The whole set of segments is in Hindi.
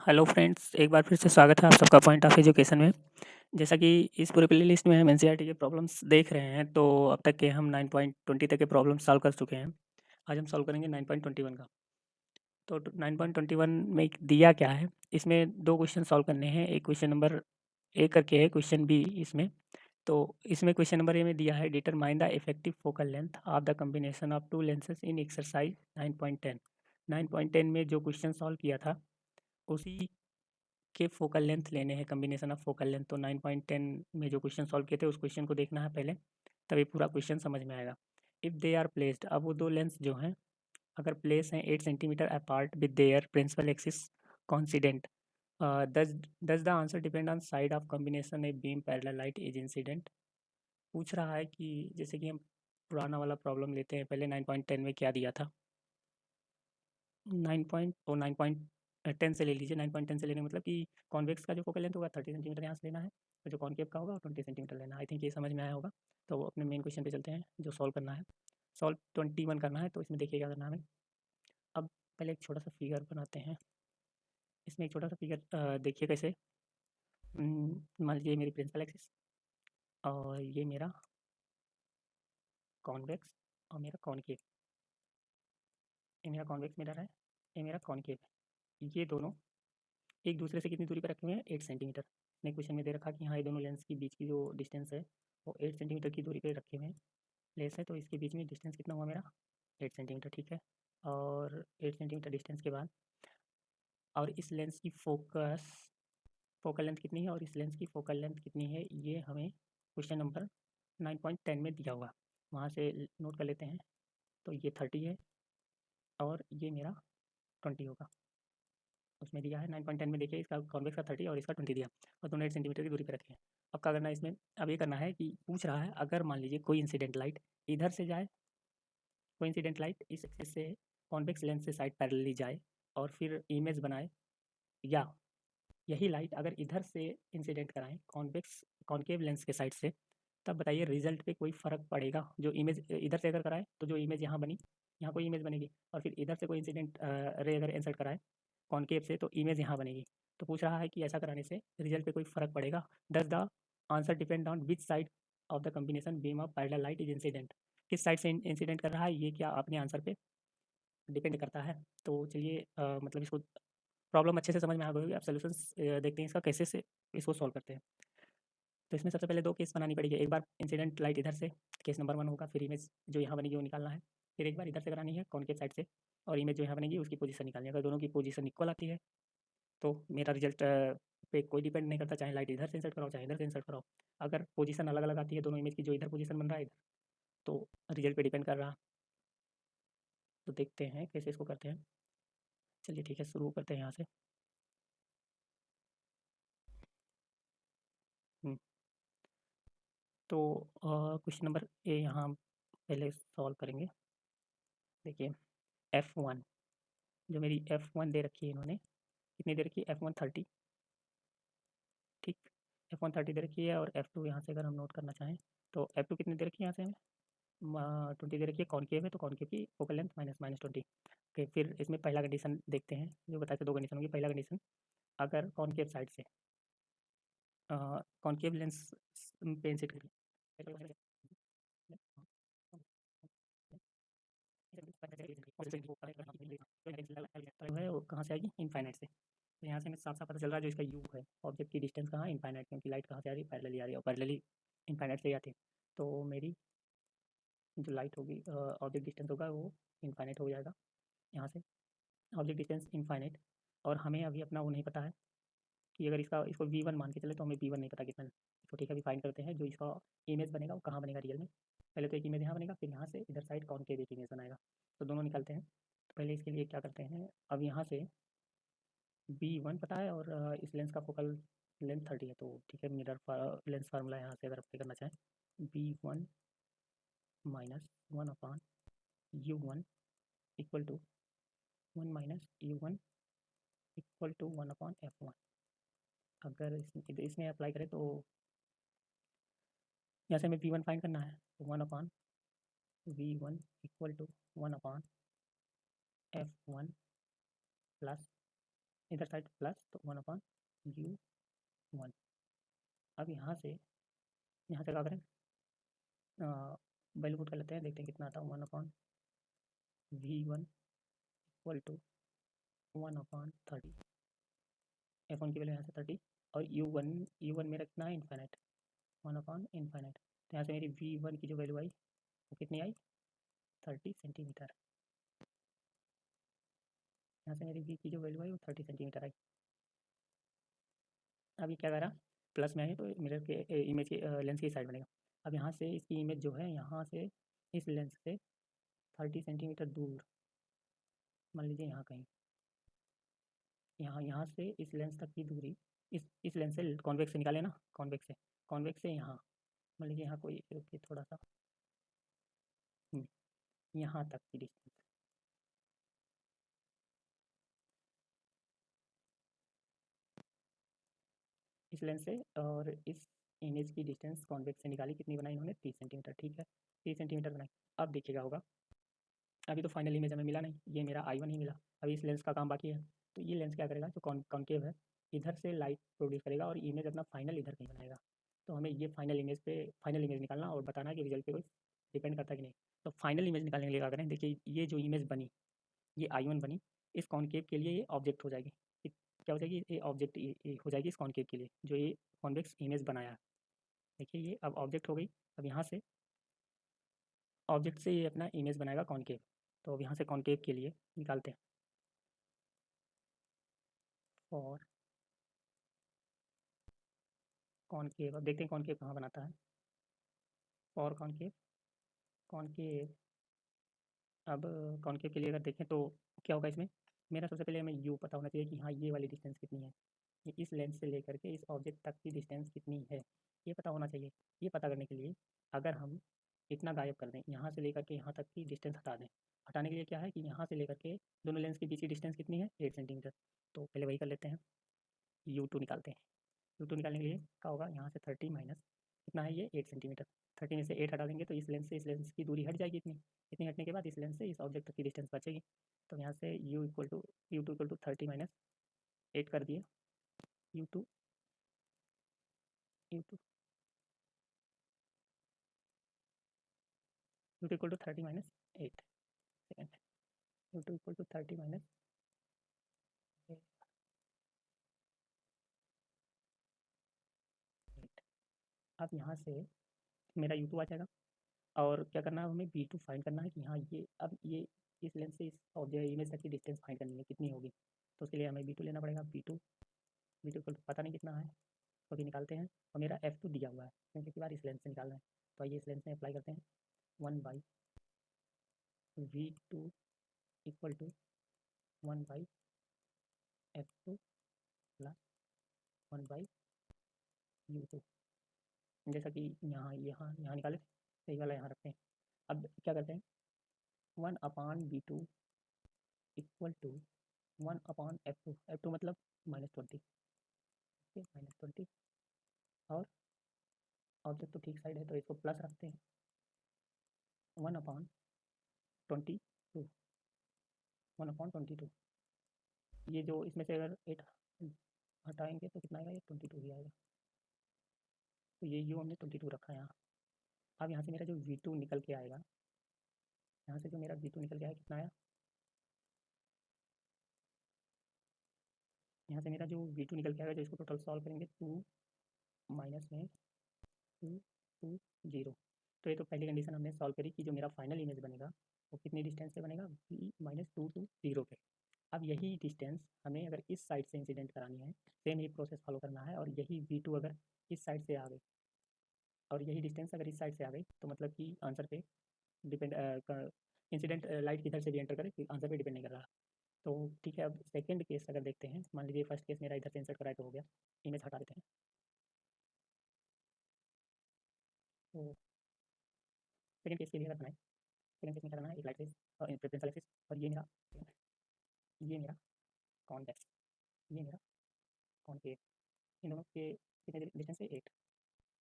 हेलो फ्रेंड्स, एक बार फिर से स्वागत है आप सबका पॉइंट ऑफ एजुकेशन में। जैसा कि इस पूरे प्लेलिस्ट में हम एनसीईआरटी के प्रॉब्लम्स देख रहे हैं, तो अब तक के हम 9.20 तक के प्रॉब्लम्स सॉल्व कर चुके हैं। आज हम सॉल्व करेंगे 9.21 का। तो 9.21 में दिया क्या है, इसमें 2 क्वेश्चन सॉल्व करने हैं। एक क्वेश्चन नंबर ए करके है, क्वेश्चन बी इसमें। तो इसमें क्वेश्चन नंबर ए में दिया है determine the effective focal length of the combination of to lenses in exercise 9.10। 9.10 में जो क्वेश्चन सॉल्व किया था, उसी के फोकल लेंथ लेने हैं, कॉम्बिनेशन ऑफ फोकल लेंथ। तो 9.10 में जो क्वेश्चन सॉल्व किए थे उस क्वेश्चन को देखना है पहले, तभी पूरा क्वेश्चन समझ में आएगा। इफ़ दे आर प्लेस्ड, अब वो दो लेंस जो हैं अगर प्लेस हैं 8 centimetre apart with their principal axis coincident, does does the answer depend on side of combination a beam parallel light is incident. पूछ रहा है कि जैसे कि हम पुराना वाला प्रॉब्लम लेते हैं, पहले 9.10 में क्या दिया था। 9.10 से ले लीजिए। 9.10 से लेने का मतलब कि कॉन्वेक्स का जो फोकल लेंथ होगा 30 सेंटीमीटर यहाँ से लेना है, और जो कॉनकेव का होगा 20 सेंटीमीटर लेना है। आई थिंक ये समझ में आया होगा। तो अपने मेन क्वेश्चन पे चलते हैं जो सॉल्व करना है। सॉल्व 21 करना है, तो इसमें देखिए क्या करना है हमें। अब पहले एक छोटा सा फिगर बनाते हैं। इसमें एक छोटा सा फिगर देखिए कैसे। मान लीजिए मेरी प्रिंसिपल एक्सिस, और ये मेरा कॉन्वेक्स और मेरा कॉनकेव। ये मेरा कॉन्वेक्स मिरर है, ये मेरा कॉनकेव है। ये दोनों एक दूसरे से कितनी दूरी पर रखे हुए हैं, 8 सेंटीमीटर। ने क्वेश्चन में दे रखा कि हाँ ये दोनों लेंस के बीच की जो डिस्टेंस है वो 8 सेंटीमीटर की दूरी पे रखे हुए हैं। लेंस है तो इसके बीच में डिस्टेंस कितना हुआ मेरा, 8 सेंटीमीटर, ठीक है। और 8 सेंटीमीटर डिस्टेंस के बाद, और इस लेंस की फोकल लेंथ कितनी है और इस लेंस की फोकल लेंथ कितनी है, ये हमें क्वेश्चन नंबर 9.10 में दिया हुआ। वहाँ से नोट कर लेते हैं। तो ये 30 है और ये मेरा 20 होगा। उसमें दिया है 9.10 में, देखिए इसका कॉन्वेक्स का 30 और इसका 20 दिया, और दोनों 8 सेंटीमीटर की दूरी पे रखे हैं। अब क्या करना है इसमें, अब ये करना है कि पूछ रहा है अगर मान लीजिए कोई इंसिडेंट लाइट इधर से जाए, कोई इंसिडेंट लाइट इस एक्सिस से कॉन्वेक्स लेंस से साइड पैरेलली जाए और फिर इमेज बनाए, या यही लाइट अगर इधर से इंसिडेंट कराएं कॉन्वेक्स कॉनकेव लेंस के साइड से, तब बताइए रिजल्ट पे कोई फ़र्क पड़ेगा। जो इमेज इधर से अगर कराए तो जो इमेज यहाँ बनी, यहाँ कोई इमेज बनेगी, और फिर इधर से कोई इंसिडेंट रे अगर इंसर्ट कराए कॉनकेव से, तो इमेज यहाँ बनेगी। तो पूछ रहा है कि ऐसा कराने से रिजल्ट पे कोई फ़र्क पड़ेगा। Does the answer depend on which side of the combination beam of parallel light is incident. किस साइड से इंसिडेंट कर रहा है, ये क्या अपने आंसर पे डिपेंड करता है। तो चलिए मतलब इसको प्रॉब्लम अच्छे से समझ में आ गई होगी। अब सॉल्यूशंस देखते हैं इसका कैसे से इसको सॉल्व करते हैं। तो इसमें सबसे पहले 2 केस बनानी पड़ेगी। एक बार इंसिडेंट लाइट इधर से, केस नंबर 1 होगा, फिर इमेज जो यहाँ बनेगी वो निकालना है। फिर एक बार इधर से करानी है कॉनकेव साइड से, और इमेज जो यहाँ बनेगी उसकी पोजीशन निकालनी है। अगर दोनों की पोजीशन इक्वल आती है तो मेरा रिजल्ट पे कोई डिपेंड नहीं करता, चाहे लाइट इधर से इंसर्ट कराओ चाहे इधर से इंसर्ट कराओ। अगर पोजीशन अलग अलग आती है दोनों इमेज की, जो इधर पोजीशन बन रहा है इधर, तो रिजल्ट पे डिपेंड कर रहा। तो देखते हैं कैसे इसको करते हैं। चलिए ठीक है, शुरू करते हैं यहाँ से। हम्म, तो क्वेश्चन नंबर ए यहाँ पहले सॉल्व करेंगे। देखिए F1, जो मेरी F1 दे रखी है इन्होंने, कितनी दे रखी है, F1 30, ठीक। F1 30 दे रखी है, और F2 यहाँ से अगर हम नोट करना चाहें तो F2 कितनी दे रखी है यहाँ से हमें, 20 दे रखी है। कॉनकेव है तो कॉनकेव की फोकल लेंथ -20। ओके, फिर इसमें पहला कंडीशन देखते हैं, जो बताए थे 2 कंडीशन होंगी। पहला कंडीशन, अगर कॉनकेव साइड से कॉनकेव लेंस पे इंसिडेंट करिए, है वो कहाँ से आएगी, इनफाइनाइट से। तो यहाँ से हमें साफ साफ पता चल रहा है जो इसका यू है, ऑब्जेक्ट की डिस्टेंस कहाँ है, इनफाइनाइट, क्योंकि लाइट कहाँ से आ रही है, पैरेलली आ रही है, और पैरेलली इनफाइनाइट से ही आती है। तो मेरी जो लाइट होगी, ऑब्जेक्ट डिस्टेंस होगा वो इनफाइनाइट हो जाएगा यहाँ से, ऑब्जेक्ट डिस्टेंस इनफाइनाइट। और हमें अभी अपना वो नहीं पता है कि अगर इसको V1 मान के चले, तो हमें V1 नहीं पता कितना है। तो ठीक है, अभी फाइंड करते हैं जो इसका इमेज बनेगा वो कहाँ बनेगा रियल में। पहले तो एक इमेज यहाँ बनेगा, फिर यहाँ से इधर साइड कॉनकेव एक इमेज बनाएगा। तो दोनों निकलते हैं। तो पहले इसके लिए क्या करते हैं, अब यहाँ से V1 पता है, और इस लेंस का फोकल लेंथ 30 है, तो ठीक है, मिरर लेंस फार्मूला यहाँ से अगर अप्लाई करना चाहें, V1 -1/U1 equal to 1 -U1 equal to 1/F1। अगर इसमें अप्लाई करें तो यहाँ से हमें V1 फाइंड करना है, तो 1/V1 equal to 1/F1 plus इधर साइड प्लस, तो 1/u1। अब यहाँ से क्या करें, वैल्यू पुट कर लेते हैं, देखते हैं कितना आता है। 1/v1 equal to 1/30। f1 की वैल्यू यहाँ से 30, और u1 मेरा कितना है, इन्फाइनाइट, 1/इन्फाइनाइट। तो यहाँ से मेरी v1 की जो वैल्यू आई वो कितनी आई, 30 सेंटीमीटर। यहाँ से मेरी v की जो वैल्यू आई वो 30 सेंटीमीटर आई। अब ये क्या करा, प्लस में आई तो मिरर के इमेज के लेंस की साइड बनेगा। अब यहाँ से इसकी इमेज जो है, यहाँ से इस लेंस से 30 सेंटीमीटर दूर, मान लीजिए यहाँ कहीं, यहाँ से इस लेंस तक की दूरी, इस लेंस से कॉन्वेक्स से निकाले ना, कॉन्वेक्स से यहाँ, मान लीजिए यहाँ कोई, रुकिए थोड़ा सा, यहाँ तक की डिस्टेंस, इस लेंस से और इस इमेज की डिस्टेंस कॉन्वेक्स से निकाली, कितनी बनाई इन्होंने, 30 सेंटीमीटर। ठीक है, 30 सेंटीमीटर बनाई। अब देखिएगा होगा, अभी तो फाइनल इमेज हमें मिला नहीं, ये मेरा I1 ही मिला। अभी इस लेंस का काम बाकी है। तो ये लेंस क्या करेगा, जो कॉन्केव है, इधर से लाइट प्रोड्यूस करेगा और इमेज अपना फाइनल इधर कहीं बनाएगा। तो हमें ये फाइनल इमेज निकालना और बताना कि रिजल्ट पे कोई डिपेंड करता है कि नहीं। तो फाइनल इमेज निकालने के लिए क्या करें, देखिए ये जो इमेज बनी, ये I1 बनी, इस कॉन्केव के लिए ये ऑब्जेक्ट हो जाएगी। क्या हो जाएगी, ये ऑब्जेक्ट हो जाएगी इस कॉन्केव के लिए, जो ये कॉन्वेक्स इमेज बनाया। देखिए ये अब ऑब्जेक्ट हो गई। अब यहाँ से ऑब्जेक्ट से ये अपना इमेज बनाएगा कॉन्केव। तो अब यहाँ से कॉन्केव के लिए निकालते हैं, और कॉन्केव, अब देखते हैं कॉन्केव कहाँ बनाता है। और कॉन्केव अब कॉन्केव के लिए अगर देखें तो क्या होगा इसमें, मेरा सबसे पहले हमें यू पता होना चाहिए कि हाँ ये वाली डिस्टेंस कितनी है, ये इस लेंस से लेकर के इस ऑब्जेक्ट तक की डिस्टेंस कितनी है, ये पता होना चाहिए। ये पता करने के लिए अगर हम इतना गायब कर दें, यहाँ से लेकर के यहाँ तक की डिस्टेंस हटा दें, हटाने के लिए क्या है कि यहाँ से लेकर के दोनों लेंस के बीच की डिस्टेंस कितनी है, 8 सेंटीमीटर। तो पहले वही कर लेते हैं, U2 निकालते हैं। U2 निकालने के लिए क्या होगा, यहाँ से 30 माइनस कितना है, ये 8 सेंटीमीटर। 30 में से 8 हटा देंगे तो इस लेंस से इस लेंस की दूरी हट जाएगी इतनी हटने के बाद इस लेंस से इस ऑब्जेक्ट तक की डिस्टेंस बचेगी। तो यहाँ से U2 = 30 माइनस 8 कर दिए, U2 U2 U2 = 30 minus 8 second, U2 = 30 minus 8। अब यहाँ से मेरा U2 आ जाएगा, और क्या करना है, हमें V2 फाइंड करना है कि हाँ ये अब ये इस लेंस से इस ऑब्जेक्ट इमेज तक की डिस्टेंस फाइंड करनी है, कितनी होगी। तो उसके लिए हमें V2 लेना पड़ेगा। V2 को पता नहीं कितना है, तो अभी निकालते हैं। और मेरा F2 दिया हुआ है, क्योंकि बार इस लेंस से निकालना है, तो आइए इस लेंस में अप्लाई करते हैं। 1/V2 equal to 1/F2 plus 1/U2। जैसा कि यहाँ यहाँ यहाँ निकाले थे, सही वाला यहाँ रखते हैं। अब क्या करते हैं, 1/V2 equal to 1/F2। F2 मतलब -20, -20, और ऑब्जेक्ट तो ठीक साइड है तो इसको प्लस रखते हैं। 1/22, 1/22। ये जो इसमें से अगर 8 हटाएंगे तो कितना आएगा, ये 22 ही आएगा। तो ये यू हमने 22 रखा है यहाँ। अब यहाँ से मेरा जो V2 निकल के आएगा, यहाँ से जो मेरा V2 निकल के आया कितना आया, यहाँ से मेरा जो V2 निकल के आएगा, जो इसको टोटल सॉल्व करेंगे, 2 माइनस में 2 2 0। तो ये तो पहली कंडीशन हमने सॉल्व करी कि जो मेरा फाइनल इमेज बनेगा वो कितनी डिस्टेंस पे बनेगा, V -2 to 0 पे। अब यही डिस्टेंस हमें अगर इस साइड से इंसिडेंट करानी है, सेम ये प्रोसेस फॉलो करना है, और यही V2 अगर इस साइड से आ गई और यही डिस्टेंस अगर इस साइड से आ गई, तो मतलब कि आंसर पे डिपेंड, इंसिडेंट लाइट किधर से भी एंटर करे आंसर पे डिपेंड नहीं कर रहा। तो ठीक है, अब सेकंड केस अगर देखते हैं, मान लीजिए फर्स्ट केस मेरा इधर से इंसर्ट कराए तो हो गया, इमेज हटा देते हैं। तो सेकंड केस के लिए अगर बनाए, सेकंड केस में क्या करना है, एक लाइट रेज और प्रिफरेंशियल एक्सिस, और ये मेरा कॉन्वेक्स, ये मेरा कॉन्केव, इन दोनों के कितने डिस्टेंस है, 8,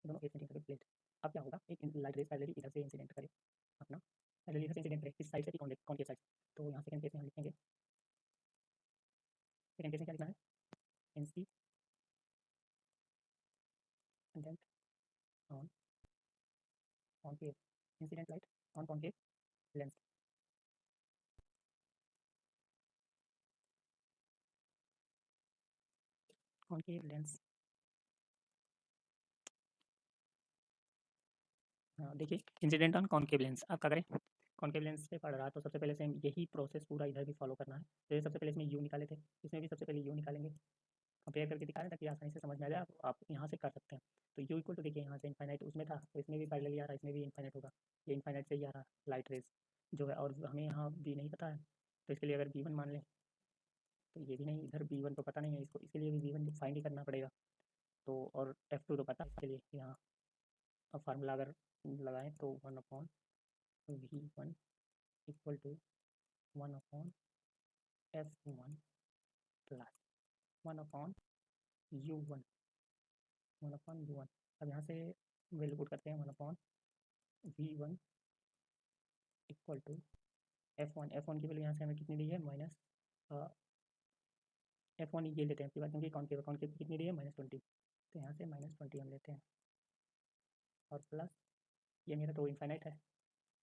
दोनों 8 सेंटीमीटर प्लेट। अब क्या होगा, एक लाइट रेज पैरेलली इधर से इंसिडेंट करे, अपना पैरेलली इधर से इंसिडेंट करे इस साइड से, कॉन्केव साइड। तो यहाँ सेकंड केस में हम लिखेंगे, सेकंड केस में क्या लिखना है, incident on concave incident light on concave lens concave lens. हाँ देखिए, इंसिडेंट ऑन कॉन्केव लेंस। आप क्या करें, कॉन्केव लेंस पे पढ़ रहा तो सबसे पहले सेम यही प्रोसेस पूरा इधर भी फॉलो करना है। जैसे सबसे पहले इसमें यू निकाले थे, इसमें भी सबसे पहले यू निकालेंगे, कंपेयर करके दिखा रहे हैं ताकि आसानी से समझ में आ जाए। आप यहाँ से कर सकते हैं। तो यू इक्वल टू देखिए यहाँ से इनफाइनाइट उसमें था, तो इसमें भी पैरेलली आ रहा है, इसमें भी इनफाइनाइट होगा। ये इनफाइनाइट से ही आ रहा है लाइट रेज जो है, और हमें यहाँ बी नहीं पता है, तो इसके लिए अगर बी वन मान लें तो ये भी नहीं, इधर बी वन तो पता नहीं है इसको, इसके लिए भी बी वन फाइंड ही करना पड़ेगा। तो और एफ टू तो पता है इसके लिए यहाँ। अब फार्मूला अगर लगाएं तो 1/V1 equal to 1/F1 plus 1/U1 1/U1। अब यहाँ से वैल्यू पुट करते हैं 1/V1 इक्वल टू F1 की वैल्यू यहाँ से हमें कितनी दी है, माइनस F1 ये लेते हैं क्योंकि कॉन्केव की कितनी दी है, -20। तो यहाँ से -20 हम लेते हैं और प्लस ये मेरा तो इनफाइनाइट है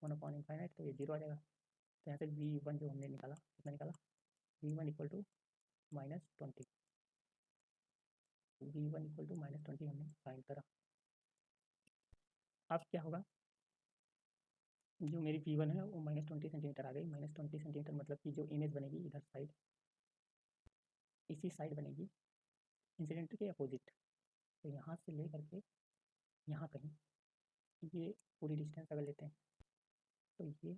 1/इनफाइनाइट, तो ये 0 आ जाएगा। तो यहाँ से V1 जो हमने निकाला, कितना निकाला, V1 equal to -20, V1 equal to -20 हमने फाइंड करा। अब क्या होगा, जो मेरी V1 है वो -20 सेंटीमीटर आ गई। -20 सेंटीमीटर मतलब कि जो इमेज बनेगी इधर साइड, इसी साइड बनेगी इंसिडेंट के अपोजिट। तो यहाँ से ले करके यहाँ कहीं, ये पूरी डिस्टेंस अगर लेते हैं तो ये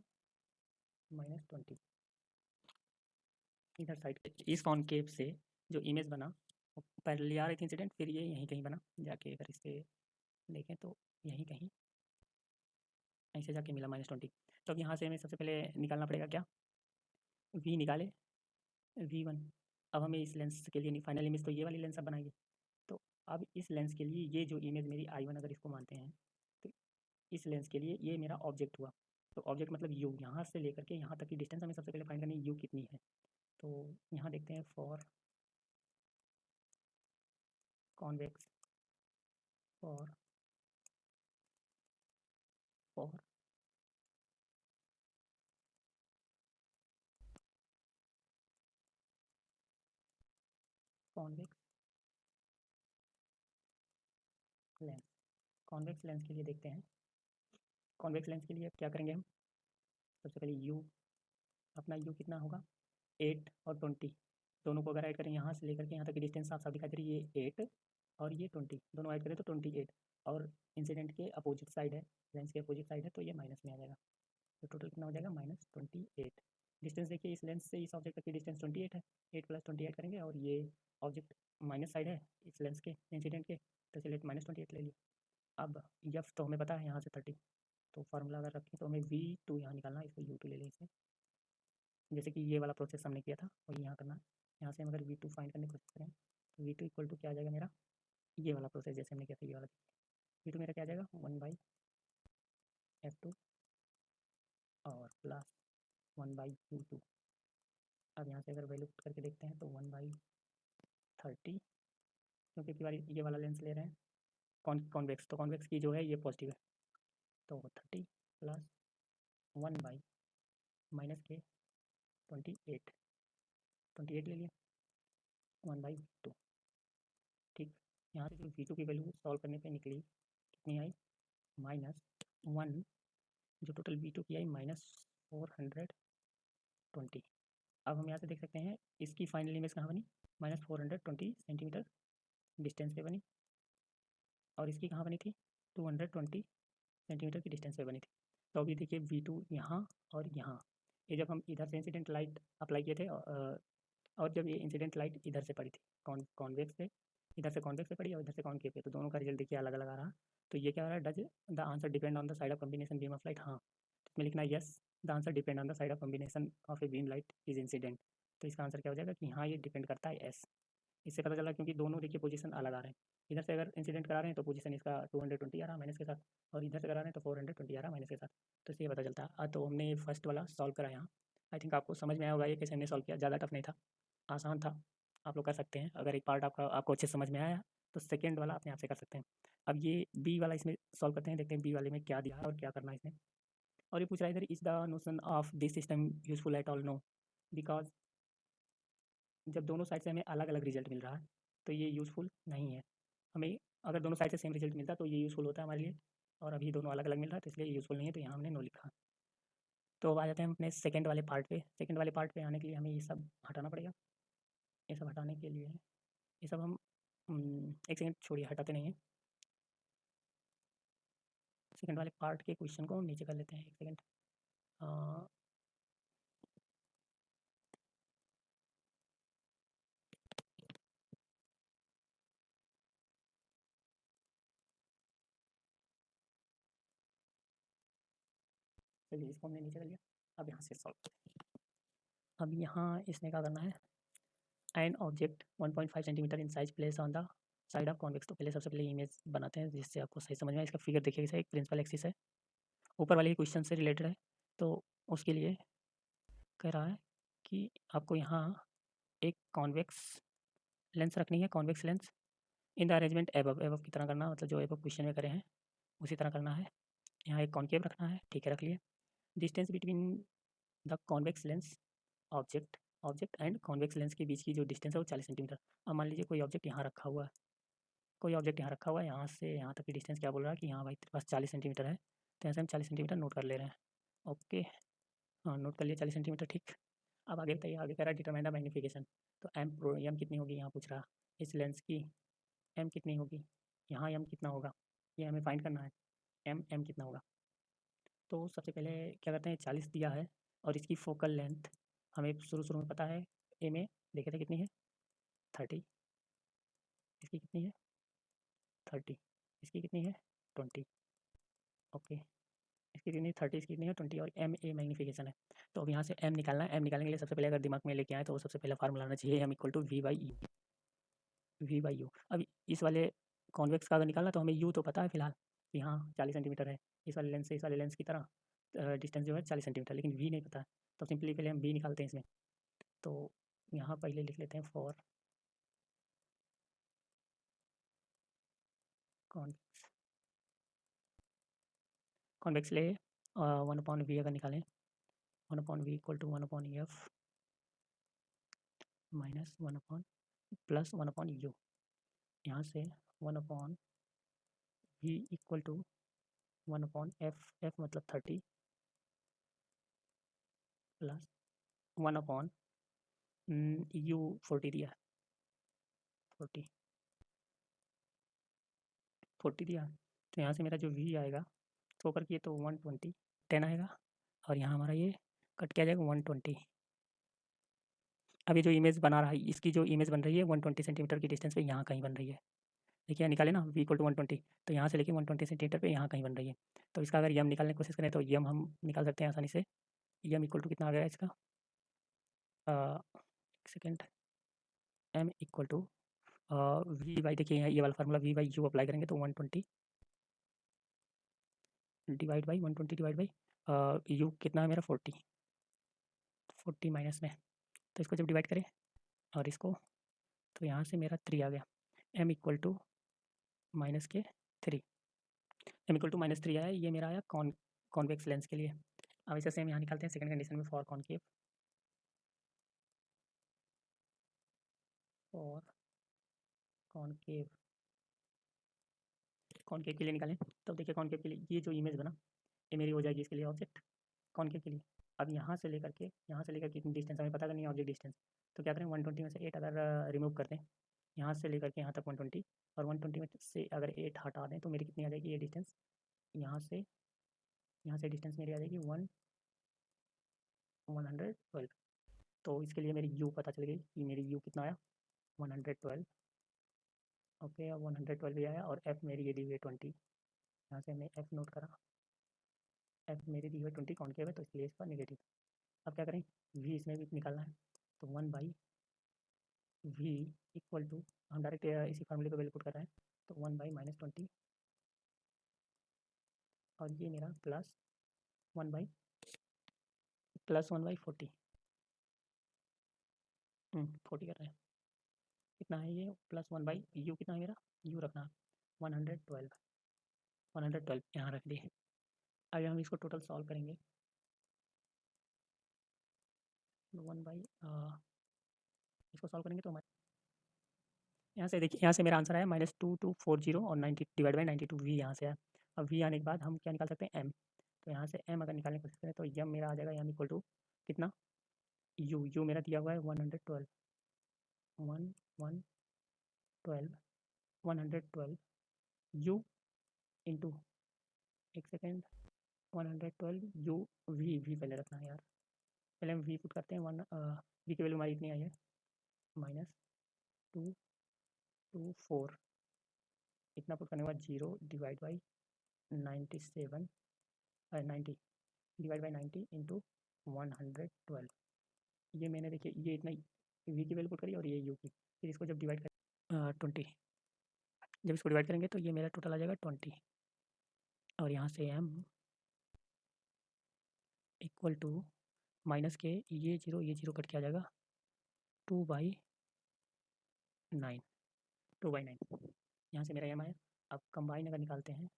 -20 इधर साइड इस कॉनकेव से जो इमेज बना वो पैरेलली आ रही थी इंसिडेंट, फिर ये यहीं कहीं बना जाके, अगर इसे देखें तो यहीं कहीं ऐसे जाके मिला -20। तो अब यहाँ से हमें सबसे पहले निकालना पड़ेगा क्या, V निकाले V1। अब हमें इस लेंस के लिए फाइनल इमेज तो ये वाली लेंस अब बनाएंगे। तो अब इस लेंस के लिए ये जो इमेज मेरी I1 अगर इसको मानते हैं, तो इस लेंस के लिए ये मेरा ऑब्जेक्ट हुआ। तो ऑब्जेक्ट मतलब यू, यहाँ से लेकर के यहाँ तक की डिस्टेंस हमें सबसे पहले फाइंड करनी है, यू कितनी है। तो यहाँ देखते हैं for convex for convex lens. Convex lens के लिए देखते हैं, कॉन्वेक्स लेंस के लिए क्या करेंगे हम, सबसे पहले यू, अपना यू कितना होगा 8 और 20, दोनों को अगर ऐड करें यहाँ से लेकर के यहाँ तक की डिस्टेंस साफ साफ दिखाई दे रही है, ये 8 और ये 20, दोनों ऐड करें तो 28। और इंसिडेंट के अपोजिट साइड है, लेंस के अपोजिट साइड है, तो ये माइनस में आ जाएगा। तो टोटल कितना हो जाएगा, -28। डिस्टेंस देखिए इस लेंस से इस ऑब्जेक्ट तक की डिस्टेंस 28 है, 8 + 28 करेंगे, और ये ऑब्जेक्ट माइनस साइड है इस लेंस के इंसिडेंट के, तो चलिए -28 ले लिया। अब एफ तो हमें पता है यहाँ से 30, तो फार्मूला अगर रखें तो हमें V2 यहाँ निकालना है, इसको U2 ले लें इसे, जैसे कि ये वाला प्रोसेस हमने किया था वही यहाँ करना है। यहाँ से हम अगर V2 फाइंड करने की कोशिश करें तो V2 इक्वल टू क्या आ जाएगा मेरा, ये वाला प्रोसेस जैसे हमने किया था, ये वाला V2 मेरा क्या आ जाएगा 1/F2 और प्लस 1/U2। अब यहाँ से अगर वैल्यू पुट करके देखते हैं तो 1/30, क्योंकि ये वाला लेंस ले रहे हैं कॉन्वेक्स, तो कॉन्वेक्स की जो है ये पॉजिटिव है, तो 30 प्लस 1/- के 28 ले लिया 1/2। ठीक, यहाँ से जो V2 की वैल्यू सॉल्व करने पे निकली कितनी आई, -1, जो टोटल V2 की आई -420। अब हम यहाँ से देख सकते हैं इसकी फाइनल इमेज कहाँ बनी, -420 सेंटीमीटर डिस्टेंस पे बनी, और इसकी कहाँ बनी थी 220 सेंटीमीटर की डिस्टेंस पे बनी थी। तो अभी देखिए V2 यहाँ और यहाँ, ये जब हम इधर से इंसिडेंट लाइट अप्लाई किए थे और जब ये इंसिडेंट लाइट इधर से पड़ी थी कॉन्वेक्स पे, इधर से कॉन्वेक्स पे पड़ी और इधर से कॉन्केव पे, तो दोनों का रिजल्ट देखिए अलग अलग आ रहा। तो ये क्या हो रहा है, does the answer depend on the side of combination beam of light. हाँ, तो इसमें लिखना है yes the answer depend on the side of combination of a beam light is incident. तो इसका आंसर क्या हो जाएगा कि हाँ ये डिपेंड करता है एस। इससे पता चला क्योंकि दोनों देखिए पोजीशन अलग आ रहे हैं, इधर से अगर इंसिडेंट करा रहे हैं तो पोजीशन इसका 220 आ रहा है माइनस के साथ, और इधर से करा रहे हैं तो 420 आ रहा है माइनस के साथ। तो इससे ये पता चलता है। तो हमने फर्स्ट वाला सॉल्व करा यहाँ, आई थिंक आपको समझ में आया होगा ये कैसे हमने सॉल्व किया, ज़्यादा टफ नहीं था, आसान था। आप लोग कर सकते हैं। अगर एक पार्ट आपको अच्छे समझ में आया तो सेकंड वाला अपने आप से कर सकते हैं। अब ये बी वाला इसमें सॉल्व करते हैं, देखते हैं बी वाले में क्या दिया है और क्या करना है इसमें। और ये पूछ रहा है इधर, is the notion of this system useful at all? No, because जब दोनों साइड से हमें अलग अलग रिजल्ट मिल रहा है तो ये यूज़फुल नहीं है। हमें अगर दोनों साइड से सेम रिजल्ट मिलता तो ये यूज़फुल होता है हमारे लिए, और अभी दोनों अलग अलग मिल रहा है तो इसलिए यूज़फुल नहीं है, तो यहाँ हमने नो लिखा। तो अब आ जाते हैं हम अपने सेकंड वाले पार्ट पे। सेकंड वाले पार्ट पे आने के लिए हमें ये सब हटाना पड़ेगा। ये सब हटाने के लिए ये सब हम एक सेकंड छोड़िए, हटाते नहीं हैं। सेकंड वाले पार्ट के क्वेश्चन को नीचे कर लेते हैं, एक सेकंड। चलिए इसको हमने नीचे कर लिया। अब यहाँ से सॉल्व करते हैं। अब यहाँ इसमें क्या करना है, an object 1.5 centimetre in size place on the side of convex. तो पहले सबसे पहले इमेज बनाते हैं जिससे आपको सही समझ में आए। इसका फिगर देखिए, एक प्रिंसिपल एक्सिस है, ऊपर वाले क्वेश्चन से रिलेटेड है, तो उसके लिए कह रहा है कि आपको यहाँ एक कॉन्वेक्स लेंस रखनी है, convex lens in the arrangement above. Above की तरह करना, मतलब जो एबव क्वेश्चन में करे हैं उसी तरह करना है। यहाँ एक कॉन्केव रखना है, ठीक है, रख लिए। Distance between the convex lens object object and convex lens के बीच की जो डिस्टेंस है वो 40 सेंटीमीटर। अब मान लीजिए कोई ऑब्जेक्ट यहाँ रखा हुआ है, कोई ऑब्जेक्ट यहाँ रखा हुआ है, यहाँ से यहाँ तक की डिस्टेंस क्या बोल रहा है कि यहाँ भाई तेरे पास 40 सेंटीमीटर है, तो यहाँ से हम 40 सेंटीमीटर नोट कर ले रहे हैं। ओके, हाँ नोट कर लिया 40 सेंटीमीटर, ठीक। अब आगे बताइए, आगे कह रहा है डिटरमाइन द मैग्नीफिकेशन। तो एम कितनी होगी यहाँ पूछ रहा, इस लेंस की एम कितनी होगी, यहाँ एम कितना होगा, ये हमें फाइंड करना है। एम कितना होगा, तो सबसे पहले क्या करते हैं, 40 दिया है और इसकी फोकल लेंथ हमें शुरू शुरू में पता है, ए में देखे थे कितनी है 30, इसकी कितनी है 30, इसकी कितनी है 20। ओके, इसकी कितनी 30, इसकी कितनी है 20, और एम ए मैग्नीफिकेशन है। तो अब यहाँ से एम निकालना है। एम निकालने के लिए सबसे पहले अगर दिमाग में लेके आए तो सबसे पहला फार्मूला आना चाहिए, M equal to V by U. V by U. अब इस वाले कॉन्वेक्स का अगर निकालना तो हमें यू तो पता है फिलहाल कि हाँ 40 सेंटीमीटर है, इस वाले लेंस से इस वाले लेंस की तरह डिस्टेंस जो है 40 सेंटीमीटर, लेकिन वी नहीं पता है। तो सिंपली पहले हम वी निकालते हैं इसमें। तो यहाँ पहले लिख लेते हैं फॉर कॉन्वेक्स। कॉन्वेक्स ले 1/v अगर निकालें, 1/v equal to 1/f minus 1 plus 1/u। यहाँ से 1/v equal to 1/f, f मतलब 30 प्लस 1/u 40 दिया है, 40 दिया। तो यहाँ से मेरा जो v आएगा तो ऊपर किए तो 120 10 आएगा, और यहाँ हमारा ये कट किया जाएगा 120। अब ये जो इमेज बना रहा है, इसकी जो इमेज बन रही है 120 सेंटीमीटर की डिस्टेंस पे यहाँ कहीं बन रही है। देखिए यहाँ निकाले ना v इक्वल टू 120, तो यहाँ से लेके 120 सेंटीमीटर पे यहाँ कहीं बन रही है। तो इसका अगर यम निकालने की कोशिश करें तो यम हम निकाल सकते हैं आसानी से। यम इक्वल टू कितना आ गया इसका, एक सेकेंड, M equal to V by, देखिए यहाँ ये वाला formula V by U apply करेंगे तो 120 divide by 120 divide by U कितना है मेरा 40 माइनस में, तो इसको जब डिवाइड करें और इसको, तो यहाँ से मेरा 3 आ गया। एम इक्वल टू माइनस के 3, एम इक्वल टू माइनस 3 आया, ये मेरा आया कॉन्वेक्स लेंस के लिए। अब इसे सेम यहाँ निकालते हैं सेकंड कंडीशन में, for concave. For concave, concave के लिए निकालें। तो देखिए कॉन्केव के लिए ये जो इमेज बना ये मेरी हो जाएगी इसके लिए ऑब्जेक्ट कॉन्केव के लिए। अब यहाँ से लेकर कितनी डिस्टेंस हमें पता करनी है ऑब्जेक्ट डिस्टेंस। तो क्या करें, 120 में से 8 अगर रिमूव कर दें, यहाँ से लेकर के यहाँ तक 120, और 120 में से अगर 8 हटा दें तो मेरी कितनी आ जाएगी ये डिस्टेंस, यहाँ से डिस्टेंस मेरी आ जाएगी 112। तो इसके लिए मेरी यू पता चल गई कि मेरी यू कितना आया 112। ओके, अब 112 भी आया, और एफ मेरी ये दी हुई है 20, यहाँ से हमने एफ नोट करा, एफ मेरी दी हुई 20 कॉन्केव है तो इसलिए इसका नेगेटिव। अब क्या करें, वी इसमें भी निकालना है, तो 1/v इक्वल टू, हम डायरेक्ट इसी फार्मूले को वैल्यू पुट कर रहे हैं, तो 1/-20, और ये मेरा प्लस 1/40, 40 कर रहे हैं। कितना है ये +1/u कितना है मेरा, u रखना 112 यहाँ रख दिए। अब हम इसको टोटल सॉल्व करेंगे। इसको सॉल्व करेंगे तो हमारे यहाँ से देखिए, यहाँ से मेरा आंसर आया -2240 और 90 डिवाइड बाई 92 v यहाँ से आया। अब v आने के बाद हम क्या निकाल सकते हैं, m। तो यहाँ से m अगर निकालने की कोशिश करें तो m मेरा आ जाएगा m इक्वल टू कितना, u मेरा दिया हुआ है 112 u इंटू, एक सेकेंड, 112 u v पहले रखना है यार, पहले हम v पुट करते हैं। v की वैल्यू हमारी इतनी आई है -224, इतना पुट करने के बाद 0 divide by 90 divide by 90 into 112। ये मैंने देखिए ये इतना v की वैल्यू पुट करी और ये u की, फिर इसको जब डिवाइड कर 20, जब इसको डिवाइड करेंगे तो ये मेरा टोटल आ जाएगा 20 और यहाँ से m इक्वल टू माइनस के ये जीरो कट के आ जाएगा 2/9 यहाँ से मेरा m आया। अब कंबाइन अगर निकालते हैं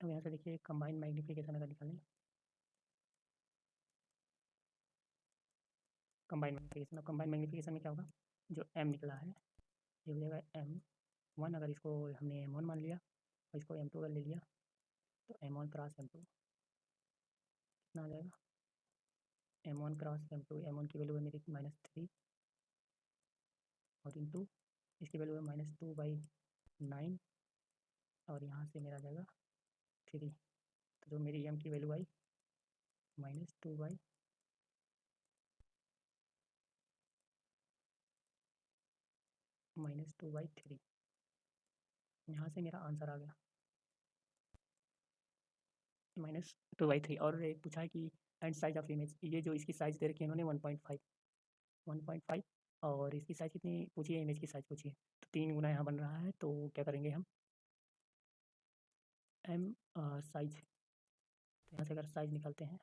तो यहाँ से देखिए कंबाइन मैग्नीफिकेशन अगर निकालें, कंबाइन मैग्नीफिकेशन में क्या होगा, जो m निकला है ये हो जाएगा m1, अगर इसको हमने m1 मान लिया और इसको m2 अगर ले लिया तो m1 क्रॉस m2 कितना आ जाएगा, m1 क्रॉस m2, m1 की वैल्यू है मेरी -3 और इंटू इसकी वैल्यू है -2/9 और यहाँ से मेरा आ जाएगा 3। तो जो मेरी m की वैल्यू आई -2/3, यहाँ से मेरा आंसर आ गया -2/3। और एक पूछा है कि एंड साइज ऑफ इमेज, ये जो इसकी साइज़ दे रखी है इन्होंने 1.5 और इसकी साइज़ कितनी पूछी है, इमेज की साइज़ पूछी है, तो 3 गुना यहाँ बन रहा है। तो क्या करेंगे हम, m साइज, तो यहाँ से अगर साइज निकालते हैं,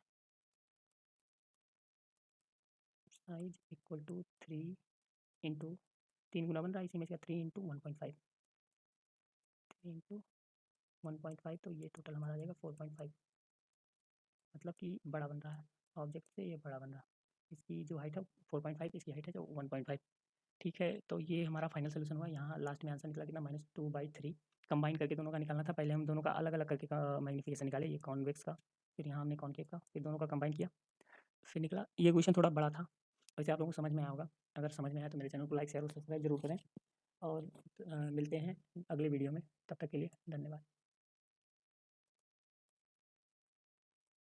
साइज इक्वल टू 3 इंटू 3 गुना बन रहा है इस इमेज का, 3 इंटू 1.5 तो ये टोटल हमारा आ जाएगा 4.5, मतलब कि बड़ा बन रहा है ऑब्जेक्ट से, ये बड़ा बन रहा है। इसकी जो हाइट है 4.5, इसकी हाइट है जो 1.5। ठीक है, तो ये हमारा फाइनल सोल्यूशन हुआ। यहाँ लास्ट में आंसर निकला कितना, -2/3। कंबाइन करके दोनों का निकालना था, पहले हम दोनों का अलग अलग करके का मैग्नीफिकेशन निकाले, ये कॉन्वेक्स का, फिर यहाँ हमने कॉनकेव का, फिर दोनों का कंबाइन किया, फिर निकला। ये क्वेश्चन थोड़ा बड़ा था, वैसे आप लोगों को समझ में आया होगा। अगर समझ में आया तो मेरे चैनल को लाइक शेयर और सब्सक्राइब जरूर करें और मिलते हैं अगले वीडियो में। तब तक के लिए धन्यवाद।